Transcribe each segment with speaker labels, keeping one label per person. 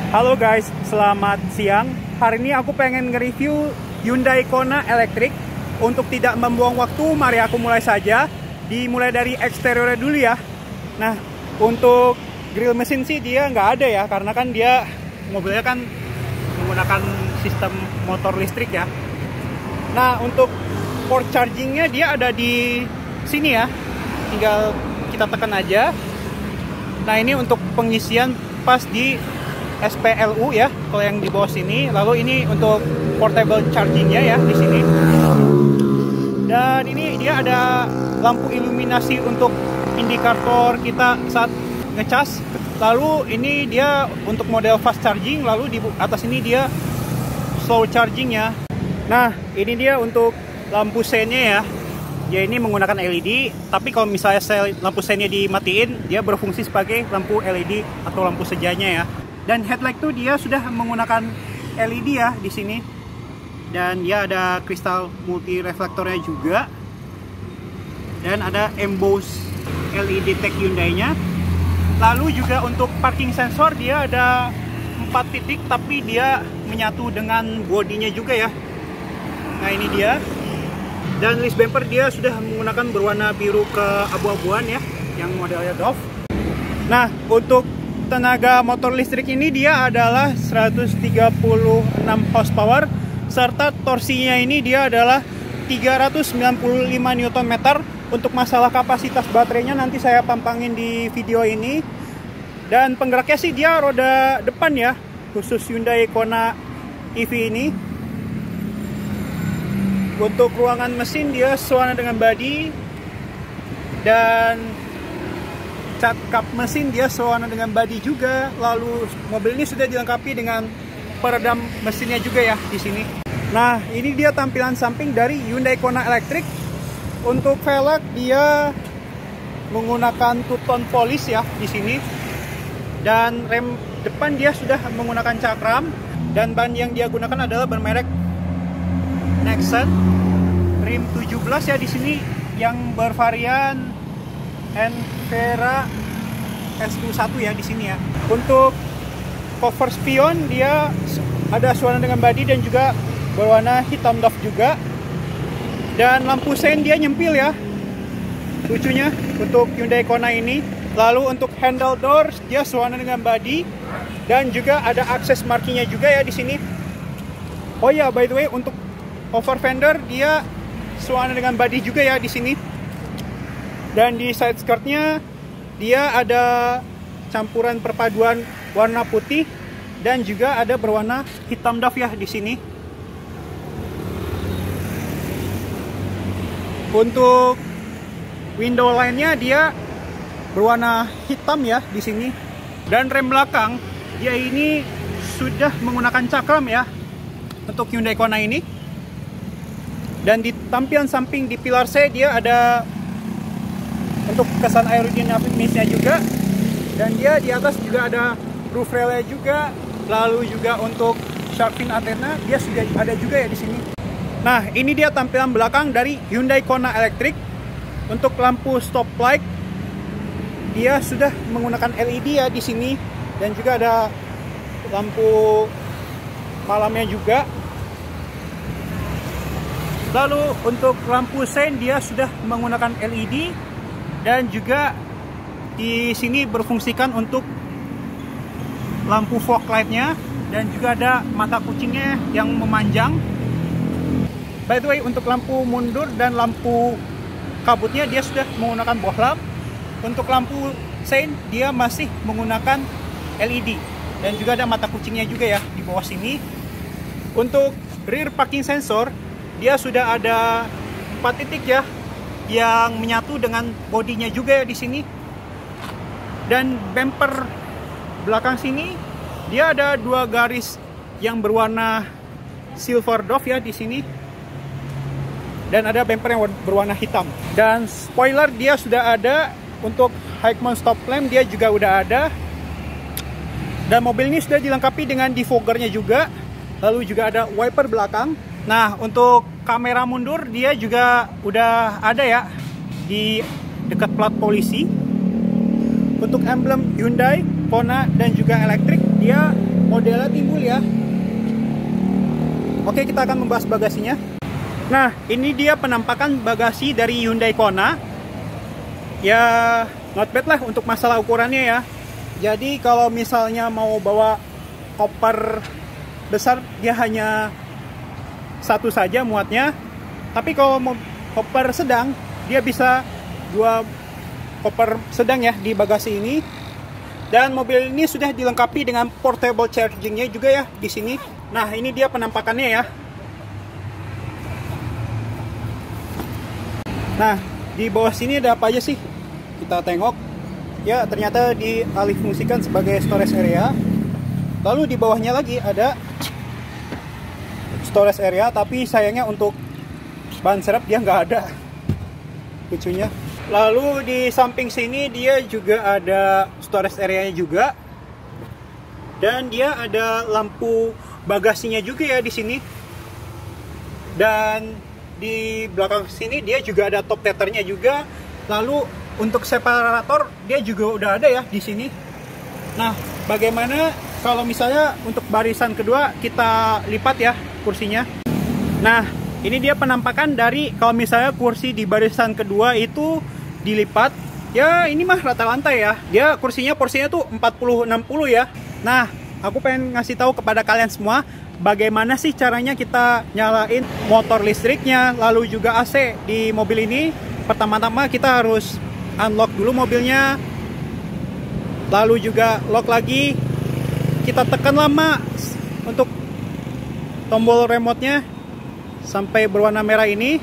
Speaker 1: Halo guys, selamat siang. Hari ini aku pengen nge-review Hyundai Kona Electric. Untuk tidak membuang waktu, mari aku mulai saja. Dimulai dari eksteriornya dulu ya. Nah, untuk grill mesin sih dia nggak ada ya, karena kan dia mobilnya kan menggunakan sistem motor listrik ya. Nah, untuk port chargingnya dia ada di sini ya, tinggal kita tekan aja. Nah, ini untuk pengisian pas di SPLU ya, kalau yang di bawah sini. Lalu ini untuk portable chargingnya ya di sini. Dan ini dia ada lampu iluminasi untuk indikator kita saat ngecas. Lalu ini dia untuk model fast charging. Lalu di atas ini dia slow charging ya. Nah, ini dia untuk lampu seinnya ya. Dia ini menggunakan LED, tapi kalau misalnya lampu seinnya dimatiin, dia berfungsi sebagai lampu LED atau lampu sejanya ya. Dan headlight tuh dia sudah menggunakan LED ya di sini. Dan dia ada kristal multi reflektornya juga. Dan ada emboss LED tag Hyundai-nya. Lalu juga untuk parking sensor dia ada 4 titik, tapi dia menyatu dengan bodinya juga ya. Nah, ini dia. Dan list bumper dia sudah menggunakan berwarna biru keabu-abuan ya, yang modelnya Dove. Nah, untuk tenaga motor listrik ini dia adalah 136 horsepower, serta torsinya ini dia adalah 395 Nm. Untuk masalah kapasitas baterainya nanti saya pampangin di video ini. Dan penggeraknya sih dia roda depan ya, khusus Hyundai Kona EV ini. Untuk ruangan mesin dia sesuai dengan body. Dan cat kap mesin dia sesuai dengan body juga. Lalu mobil ini sudah dilengkapi dengan peredam mesinnya juga ya di sini. Nah, ini dia tampilan samping dari Hyundai Kona Electric. Untuk velg dia menggunakan two-tone polish ya di sini. Dan rem depan dia sudah menggunakan cakram. Dan ban yang dia gunakan adalah bermerek Nexen. Rim 17 ya di sini yang bervarian Envera S21 ya di sini ya. Untuk cover spion dia ada suara dengan body dan juga berwarna hitam Dove juga. Dan lampu sein dia nyempil ya, lucunya untuk Hyundai Kona ini. Lalu untuk handle doors dia suara dengan body dan juga ada akses markingnya juga ya di sini. Oh ya, by the way, untuk over fender dia suara dengan body juga ya di sini. Dan di side skirtnya dia ada campuran perpaduan warna putih dan juga ada berwarna hitam Dove ya di sini. Untuk window line-nya dia berwarna hitam ya di sini. Dan rem belakang dia ini sudah menggunakan cakram ya untuk Hyundai Kona ini. Dan di tampilan samping di pilar C dia ada untuk kesan aerodinamisnya juga. Dan dia di atas juga ada roof rail-nya juga. Lalu juga untuk shark fin antena dia sudah ada juga ya di sini. Nah, ini dia tampilan belakang dari Hyundai Kona Electric. Untuk lampu stop light dia sudah menggunakan LED ya di sini. Dan juga ada lampu malamnya juga. Lalu untuk lampu sein dia sudah menggunakan LED. Dan juga di sini berfungsikan untuk lampu fog light-nya. Dan juga ada mata kucingnya yang memanjang. By the way, untuk lampu mundur dan lampu kabutnya dia sudah menggunakan bohlam. Untuk lampu sein dia masih menggunakan LED. Dan juga ada mata kucingnya juga ya di bawah sini. Untuk rear parking sensor dia sudah ada 4 titik ya, yang menyatu dengan bodinya juga ya di sini. Dan bumper belakang sini dia ada 2 garis yang berwarna silver Dove ya di sini. Dan ada bumper yang berwarna hitam. Dan spoiler dia sudah ada. Untuk high mount stop lamp dia juga udah ada. Dan mobil ini sudah dilengkapi dengan defoggernya juga. Lalu juga ada wiper belakang. Nah, untuk kamera mundur dia juga udah ada ya di dekat plat polisi. Untuk emblem Hyundai, Kona dan juga elektrik dia mode jendela timbul ya. Oke, kita akan membahas bagasinya. Nah, ini dia penampakan bagasi dari Hyundai Kona. Ya, not bad lah untuk masalah ukurannya ya. Jadi kalau misalnya mau bawa koper besar, dia hanya satu saja muatnya. Tapi kalau mau koper sedang, dia bisa 2 koper sedang ya di bagasi ini. Dan mobil ini sudah dilengkapi dengan portable chargingnya juga ya di sini. Nah, ini dia penampakannya ya. Nah, di bawah sini ada apa aja sih? Kita tengok. Ya, ternyata dialihfungsikan sebagai storage area. Lalu di bawahnya lagi ada storage area, tapi sayangnya untuk ban serep dia nggak ada. Lucunya. Lalu di samping sini dia juga ada storage area-nya juga. Dan dia ada lampu bagasinya juga ya di sini. Dan di belakang sini dia juga ada top tethernya juga. Lalu untuk separator dia juga udah ada ya di sini. Nah, bagaimana kalau misalnya untuk barisan kedua kita lipat ya kursinya. Nah, ini dia penampakan dari kalau misalnya kursi di barisan kedua itu dilipat. Ya, ini mah rata lantai ya. Dia porsinya tuh 40-60 ya. Nah, aku pengen ngasih tahu kepada kalian semua bagaimana sih caranya kita nyalain motor listriknya, lalu juga AC di mobil ini. Pertama-tama kita harus unlock dulu mobilnya, lalu juga lock lagi. Kita tekan lama untuk tombol remote-nya sampai berwarna merah ini,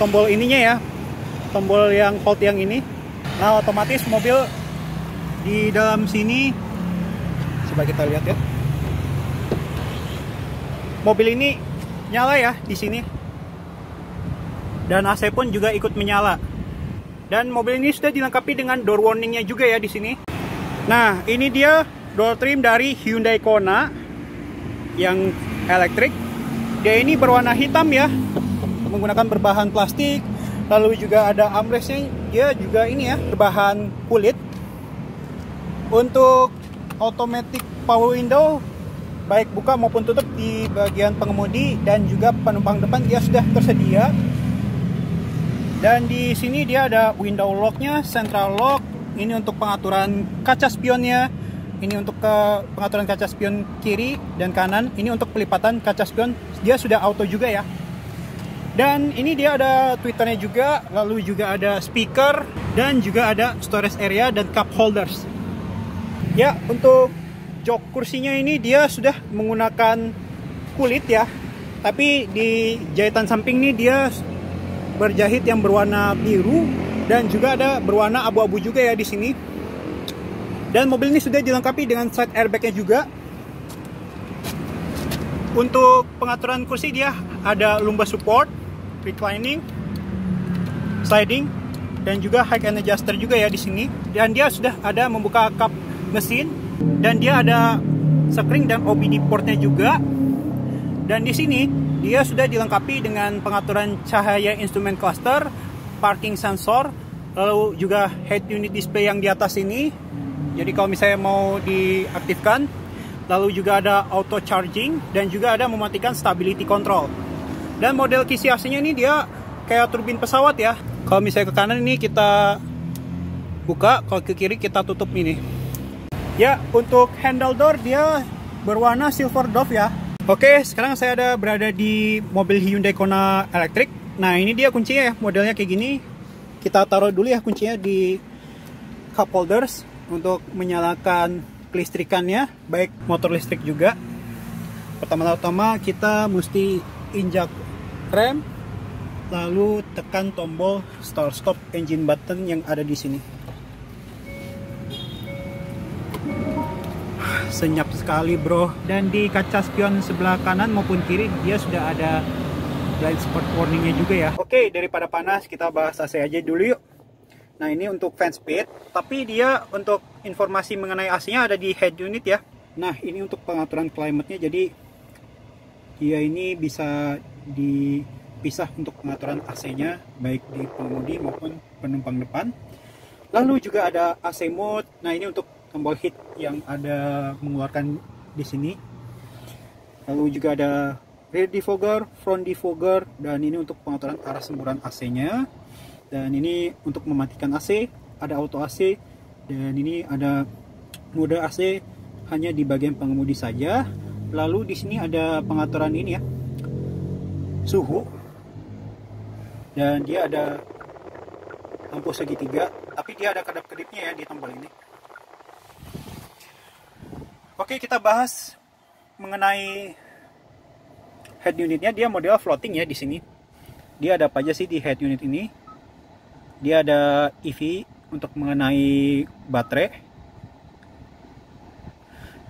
Speaker 1: tombol ininya ya, tombol yang hold yang ini. Nah, otomatis mobil di dalam sini, coba kita lihat ya, mobil ini nyala ya di sini, dan AC pun juga ikut menyala. Dan mobil ini sudah dilengkapi dengan door warningnya juga ya di sini. Nah, ini dia door trim dari Hyundai Kona yang elektrik. Dia ini berwarna hitam ya, menggunakan berbahan plastik. Lalu juga ada armrestnya, dia juga ini ya berbahan kulit. Untuk automatic power window, baik buka maupun tutup di bagian pengemudi dan juga penumpang depan dia sudah tersedia. Dan di sini dia ada window locknya, central lock. Ini untuk pengaturan kaca spionnya. Ini untuk pengaturan kaca spion kiri dan kanan. Ini untuk pelipatan kaca spion. Dia sudah auto juga ya. Dan ini dia ada tweeternya juga. Lalu juga ada speaker. Dan juga ada storage area dan cup holders. Ya, untuk jok kursinya ini dia sudah menggunakan kulit ya. Tapi di jahitan samping ini dia berjahit yang berwarna biru dan juga ada berwarna abu-abu juga ya di sini. Dan mobil ini sudah dilengkapi dengan side airbag-nya juga. Untuk pengaturan kursi dia ada lumbar support, reclining, sliding, dan juga high and adjuster juga ya di sini. Dan dia sudah ada membuka kap mesin dan dia ada screen dan OBD portnya juga. Dan di sini dia sudah dilengkapi dengan pengaturan cahaya instrumen cluster, parking sensor, lalu juga head unit display yang di atas ini. Jadi kalau misalnya mau diaktifkan, lalu juga ada auto charging dan juga ada mematikan stability control. Dan model kisi AC-nya ini dia kayak turbin pesawat ya. Kalau misalnya ke kanan ini kita buka, kalau ke kiri kita tutup ini. Ya, untuk handle door dia berwarna silver dove ya. Oke, sekarang saya ada berada di mobil Hyundai Kona elektrik. Nah, ini dia kuncinya ya, modelnya kayak gini. Kita taruh dulu ya kuncinya di cup holders untuk menyalakan kelistrikannya, baik motor listrik juga. Pertama-tama kita mesti injak rem, lalu tekan tombol start stop engine button yang ada di sini. Senyap sekali bro. Dan di kaca spion sebelah kanan maupun kiri dia sudah ada blind spot warningnya juga ya. Oke, daripada panas kita bahas AC aja dulu yuk. Nah, ini untuk fan speed, tapi dia untuk informasi mengenai AC nya ada di head unit ya. Nah, ini untuk pengaturan climate nya, jadi dia ini bisa dipisah untuk pengaturan AC nya baik di pengemudi maupun penumpang depan. Lalu juga ada AC mode. Nah, ini untuk tombol heat yang ada mengeluarkan di sini. Lalu juga ada rear defogger, front defogger, dan ini untuk pengaturan arah semburan AC-nya. Dan ini untuk mematikan AC, ada auto AC, dan ini ada mode AC hanya di bagian pengemudi saja. Lalu di sini ada pengaturan ini ya, suhu, dan dia ada lampu segitiga, tapi dia ada kedap-kedipnya ya di tombol ini. Oke, kita bahas mengenai head unitnya. Dia model floating ya di sini. Dia ada apa aja sih di head unit ini? Dia ada EV untuk mengenai baterai.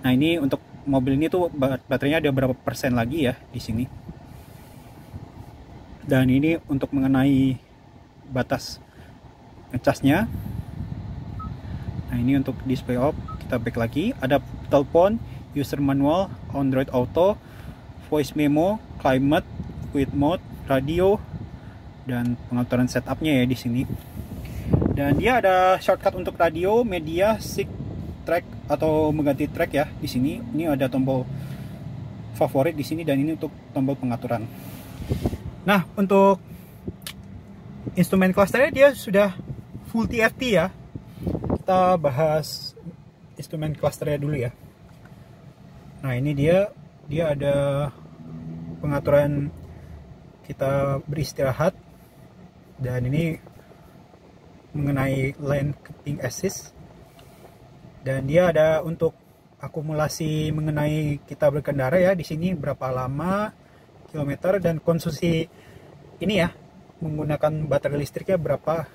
Speaker 1: Nah, ini untuk mobil ini tuh baterainya ada berapa persen lagi ya di sini. Dan ini untuk mengenai batas ngecasnya. Nah, ini untuk display off. Kita back lagi. Ada telepon, user manual, Android Auto, voice memo, climate, quiet mode, radio, dan pengaturan setupnya ya di sini. Dan dia ada shortcut untuk radio, media, sync, track atau mengganti track ya di sini. Ini ada tombol favorit di sini, dan ini untuk tombol pengaturan. Nah, untuk instrumen clusternya dia sudah full TFT ya. Kita bahas instrumen clusternya dulu ya. Nah, ini dia ada pengaturan kita beristirahat, dan ini mengenai lane keeping assist, dan dia ada untuk akumulasi mengenai kita berkendara ya di sini, berapa lama, kilometer, dan konsumsi ini ya, menggunakan baterai listriknya berapa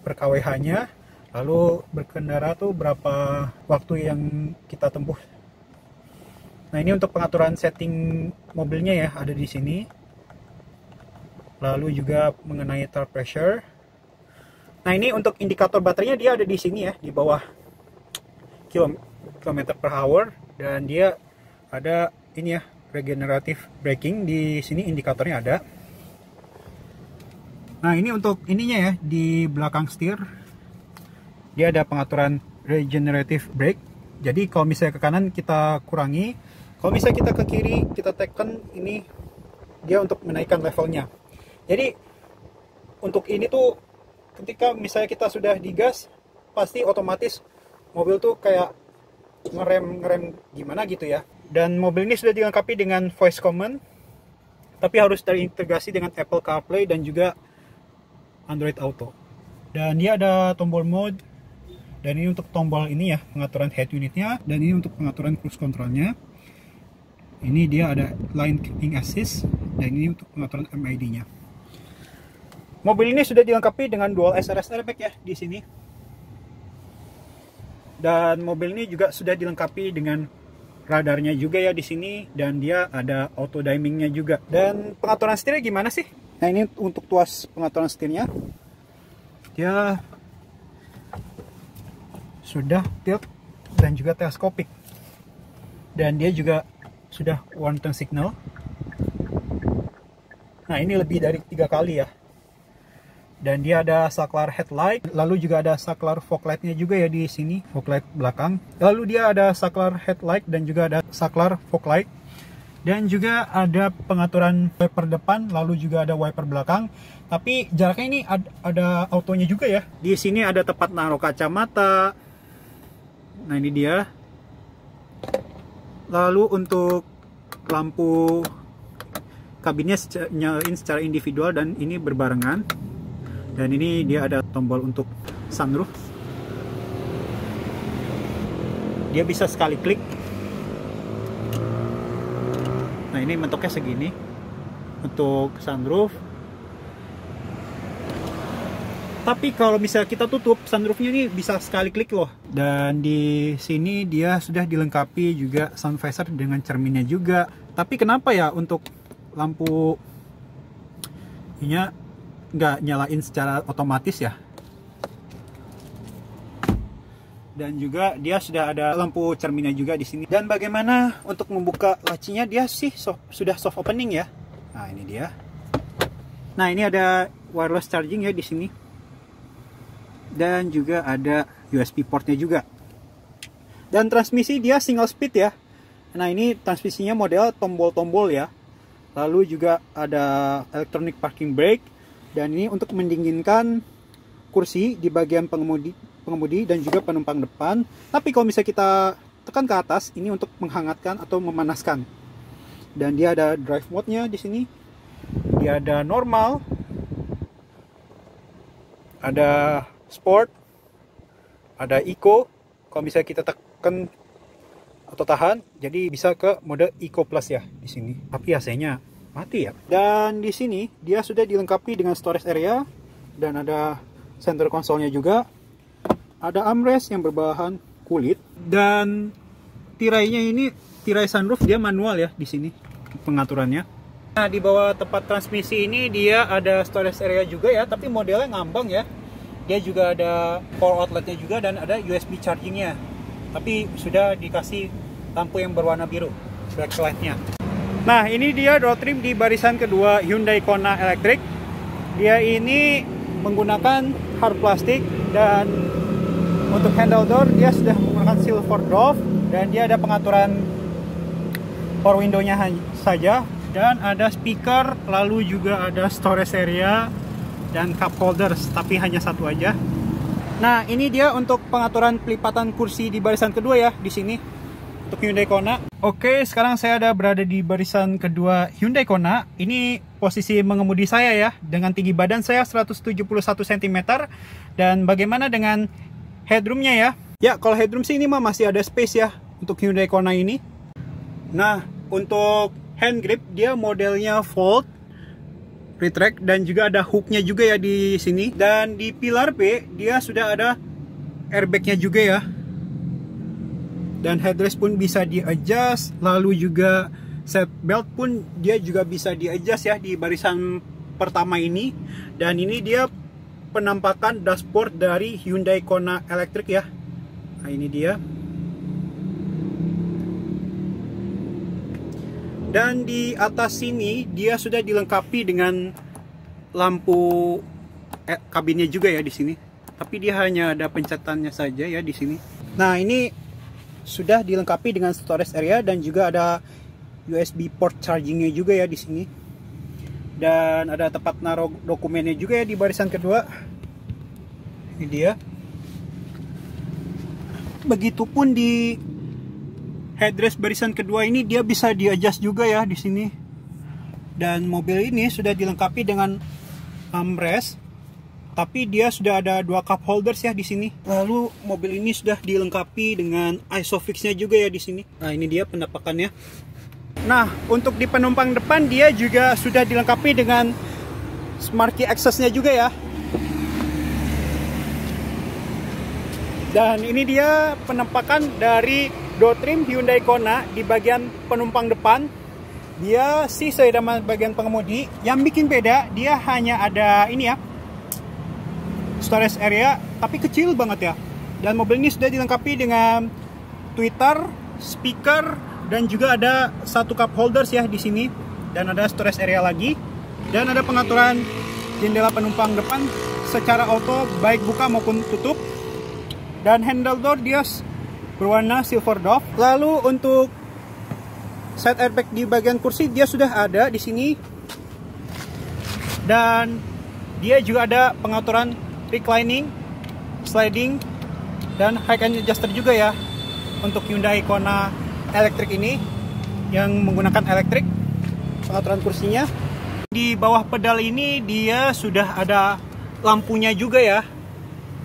Speaker 1: per kWh-nya. Lalu berkendara tuh berapa waktu yang kita tempuh. Nah, ini untuk pengaturan setting mobilnya ya, ada di sini. Lalu juga mengenai tire pressure. Nah, ini untuk indikator baterainya dia ada di sini ya, di bawah kilometer per hour, dan dia ada ini ya, regenerative braking di sini, indikatornya ada. Nah, ini untuk ininya ya, di belakang setir dia ada pengaturan regenerative brake. Jadi kalau misalnya ke kanan kita kurangi, kalau misalnya kita ke kiri kita tekan, ini dia untuk menaikkan levelnya. Jadi untuk ini tuh ketika misalnya kita sudah digas, pasti otomatis mobil tuh kayak ngerem gimana gitu ya. Dan mobil ini sudah dilengkapi dengan voice command, tapi harus terintegrasi dengan Apple CarPlay dan juga Android Auto. Dan dia ada tombol mode, dan ini untuk tombol ini ya, pengaturan head unitnya, dan ini untuk pengaturan cruise controlnya. Ini dia ada line keeping assist, dan ini untuk pengaturan MID-nya. Mobil ini sudah dilengkapi dengan dual SRS airbag ya di sini. Dan mobil ini juga sudah dilengkapi dengan radarnya juga ya di sini, dan dia ada auto dimingnya juga. Dan pengaturan setirnya gimana sih? Nah, ini untuk tuas pengaturan setirnya. Dia sudah tilt dan juga teleskopik, dan dia juga sudah one turn signal. Nah, ini lebih dari 3 kali ya. Dan dia ada saklar headlight, lalu juga ada saklar fog light-nya juga ya di sini, fog light belakang. Lalu dia ada saklar headlight dan juga ada saklar fog light. Dan juga ada pengaturan wiper depan, lalu juga ada wiper belakang. Tapi jaraknya ini ada autonya juga ya. Di sini ada tempat naruh kacamata. Nah, ini dia. Lalu untuk lampu kabinnya nyalain secara individual, dan ini berbarengan. Dan ini dia ada tombol untuk sunroof. Dia bisa sekali klik. Nah, ini bentuknya segini untuk sunroof. Tapi kalau misalnya kita tutup, sunroofnya ini bisa sekali klik loh. Dan di sini dia sudah dilengkapi juga sun visor dengan cerminnya juga. Tapi kenapa ya untuk lampu ini nggak nyalain secara otomatis ya? Dan juga dia sudah ada lampu cerminnya juga di sini. Dan bagaimana untuk membuka lacinya? Dia sih sudah soft opening ya. Nah, ini dia. Nah, ini ada wireless charging ya di sini. Dan juga ada USB portnya juga. Dan transmisi dia single speed ya. Nah, ini transmisinya model tombol-tombol ya. Lalu juga ada electronic parking brake, dan ini untuk mendinginkan kursi di bagian pengemudi dan juga penumpang depan. Tapi kalau misalnya kita tekan ke atas, ini untuk menghangatkan atau memanaskan. Dan dia ada drive mode-nya di sini. Dia ada normal, ada sport, ada eco. Kalau misalnya kita tekan atau tahan, jadi bisa ke mode Eco Plus ya di sini. Tapi AC-nya mati ya. Dan di sini dia sudah dilengkapi dengan storage area dan ada center console-nya juga. Ada armrest yang berbahan kulit dan tirainya ini tirai sunroof, dia manual ya di sini pengaturannya. Nah, di bawah tempat transmisi ini dia ada storage area juga ya, tapi modelnya ngambang ya. Dia juga ada power outletnya juga dan ada USB chargingnya. Tapi sudah dikasih lampu yang berwarna biru, backlightnya. Nah, ini dia door trim di barisan kedua Hyundai Kona Electric. Dia ini menggunakan hard plastik, dan untuk handle door dia sudah menggunakan silver dove, dan dia ada pengaturan power window-nya saja, dan ada speaker, lalu juga ada storage area dan cup holders, tapi hanya satu aja. Nah, ini dia untuk pengaturan pelipatan kursi di barisan kedua ya di sini untuk Hyundai Kona. Oke, sekarang saya ada berada di barisan kedua Hyundai Kona. Ini posisi mengemudi saya ya, dengan tinggi badan saya 171 cm. Dan bagaimana dengan headroomnya ya? Ya, kalau headroom sih ini mah masih ada space ya untuk Hyundai Kona ini. Nah, untuk hand grip dia modelnya fold, retract, dan juga ada hooknya juga ya di sini. Dan di pilar B dia sudah ada airbagnya juga ya. Dan headrest pun bisa di-adjust, lalu juga seat belt pun dia juga bisa di-adjust ya di barisan pertama ini. Dan ini dia penampakan dashboard dari Hyundai Kona Electric ya. Nah, ini dia. Dan di atas sini dia sudah dilengkapi dengan lampu kabinnya juga ya di sini. Tapi dia hanya ada pencetannya saja ya di sini. Nah, ini sudah dilengkapi dengan storage area dan juga ada USB port chargingnya juga ya di sini. Dan ada tempat naruh dokumennya juga ya di barisan kedua. Ini dia. Begitupun di headrest barisan kedua ini dia bisa di-adjust juga ya di sini. Dan mobil ini sudah dilengkapi dengan armrest, tapi dia sudah ada dua cup holders ya di sini. Lalu mobil ini sudah dilengkapi dengan ISOFIX-nya juga ya di sini. Nah, ini dia penampakannya. Nah, untuk di penumpang depan dia juga sudah dilengkapi dengan smart key access-nya juga ya. Dan ini dia penampakan dari door trim Hyundai Kona di bagian penumpang depan. Dia sih sama bagian pengemudi. Yang bikin beda dia hanya ada ini ya, storage area, tapi kecil banget ya. Dan mobil ini sudah dilengkapi dengan tweeter, speaker, dan juga ada satu cup holders ya di sini. Dan ada storage area lagi. Dan ada pengaturan jendela penumpang depan secara auto, baik buka maupun tutup. Dan handle door dia berwarna silver dove. Lalu untuk side airbag di bagian kursi dia sudah ada di sini. Dan dia juga ada pengaturan reclining, sliding, dan high and adjuster juga ya untuk Hyundai Kona Electric ini yang menggunakan elektrik pengaturan kursinya. Di bawah pedal ini dia sudah ada lampunya juga ya.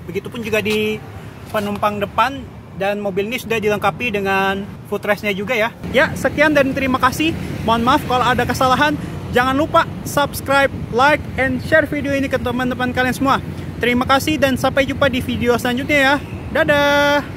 Speaker 1: Begitupun juga di penumpang depan, dan mobil ini sudah dilengkapi dengan footrest-nya juga ya. Ya, sekian dan terima kasih. Mohon maaf kalau ada kesalahan. Jangan lupa subscribe, like, and share video ini ke teman-teman kalian semua. Terima kasih dan sampai jumpa di video selanjutnya ya. Dadah!